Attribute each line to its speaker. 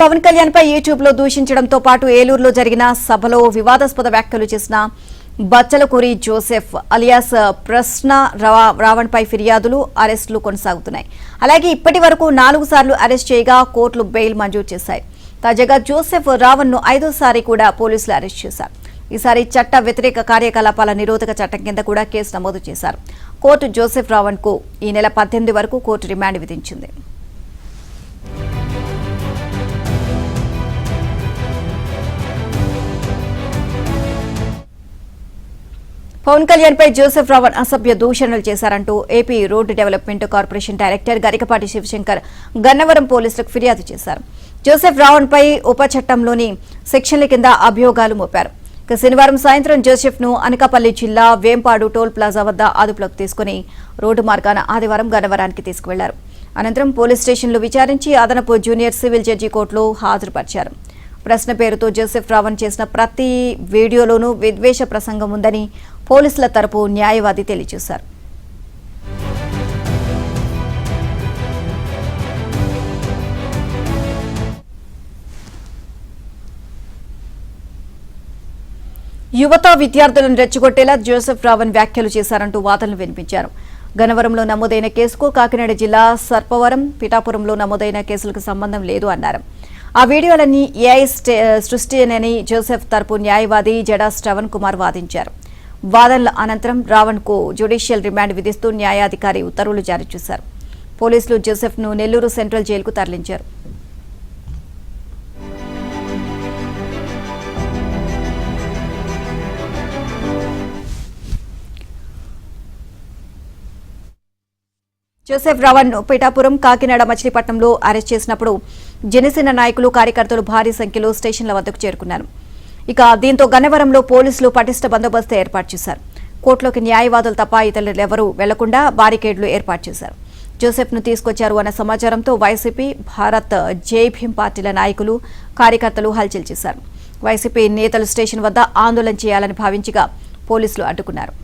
Speaker 1: పవన్ కళ్యాణ్ పై YouTube లో దూషించడంతో పాటు ఏలూరులో జరిగిన సభలో వివాదాస్పద వ్యాఖ్యలు చేసిన బచ్చలకూరి జోసెఫ్ అలియాస్ ప్రశ్న రావణ్ పై ఫిర్యాదులు అరెస్టులు కొనసాగుతున్నాయి. అలాగే ఇప్పటి వరకు 4 సార్లు అరెస్ట్ చేయగా కోర్టులు బెయిల్ మంజూరు చేశాయి. తాజాగా జోసెఫ్ రావణ్ ను 5వ కూడా పోలీసులు అరెస్ట్ చేశారు. ఈసారి చట్ట వ్యతిరేక కార్యకలాపాల నిరోధక చట్టం కింద కూడా కేసు నమోదు చేశారు. కోర్టు జోసెఫ్ రావణ్ కు ఈ నెల 18 వరకు కోర్టు రిమాండ్ విధించింది. పవన్ కళ్యాణ్ పై జోసెఫ్ రావణ్ అసభ్య దూషణలు చేశారంటూ AP road development corporation director Garikapati Sivasankar Gannavaram పోలీసులకు ఫిర్యాదు చేశారు. జోసెఫ్ రావణ్ పై ఉప చట్టంలోని సెక్షన్ల కింద అభియోగాలు మోపారు. శనివారం సాయంత్రం జోసెఫ్ ను అనకాపల్లి జిల్లా వేంపాడు టోల్ ప్లాజా వద్ద అదుపులోకి తీసుకుని రోడ్డు మార్గాన ఆదివారం గన్నవరానికి తీసుకువెళ్లారు. అనంతరం పోలీస్ స్టేషన్లో విచారించి అదనపు జూనియర్ సివిల్ జడ్జి కోర్టులో హాజరుపరిచారు. ప్రశ్న పేరుతో జోసెఫ్ రావణ్ చేసిన ప్రతి వీడియోలోనూ విద్వేష ప్రసంగం ఉందని పోలీసుల తరపు న్యాయవాది తెలియజేశారు. యువత విద్యార్థులను రెచ్చగొట్టేలా జోసెఫ్ రావణ్ వ్యాఖ్యలు చేశారంటూ వాదనలు వినిపించారు. గన్నవరంలో నమోదైన కేసుకు కాకినాడ జిల్లా సర్పవరం, పిఠాపురంలో నమోదైన కేసులకు సంబంధం లేదు అన్నారు. ఆ వీడియోలన్నీ ఏఐ సృష్టినని జోసెఫ్ తరపు న్యాయవాది జడా శ్రవణ్ కుమార్ వాదించారు. వాదనల అనంతరం రావణ్ కు జ్యుడిషియల్ రిమాండ్ విధిస్తూ న్యాయాధికారి ఉత్తర్వులు జారీ చేశారు. పోలీసులు జోసెఫ్ ను నెల్లూరు సెంట్రల్ జైలుకు తరలించారు. జోసెఫ్ రావణ్ ను పిఠాపురం, కాకినాడ, మచిలీపట్నంలో అరెస్ట్ చేసినప్పుడు జనసేన నాయకులు, కార్యకర్తలు భారీ సంఖ్యలో స్టేషన్ల వద్దకు చేరుకున్నారు. దీంతో గన్నవరంలో పోలీసులు పటిష్ట బందోబస్తు ఏర్పాటు చేశారు. కోర్టులోకి న్యాయవాదులు తప్ప ఇతరులెవరూ వెళ్లకుండా బారికేడ్లు ఏర్పాటు చేశారు. జోసెఫ్ ను తీసుకొచ్చారు అన్న సమాచారంతో వైసీపీ, భారత్ జై భీం పార్టీల నాయకులు, కార్యకర్తలు హల్చల్ చేశారు. వైసీపీ నేతలు స్టేషన్ వద్ద ఆందోళన చేయాలని భావించగా పోలీసులు అడ్డుకున్నారు.